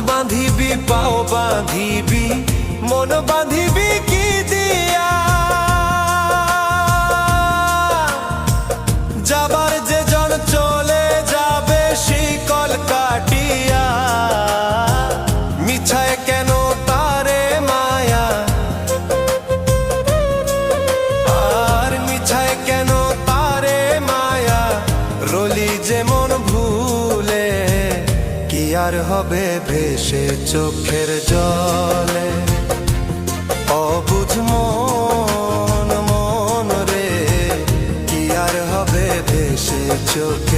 বাঁধিবি পাও বাঁধিবি মন বাঁধিবি কি দিয়া? যাবার যে জন চলে যাবে শিকল কাটিয়া, মিছায় কেন তারে মায়া, আর মিছায় কেন তারে মায়া, রলি যেমন ভুলে কি আর হবে ভেসে চোখের জলে। অবুঝ মন মন রে কি আর হবে ভেসে চোখ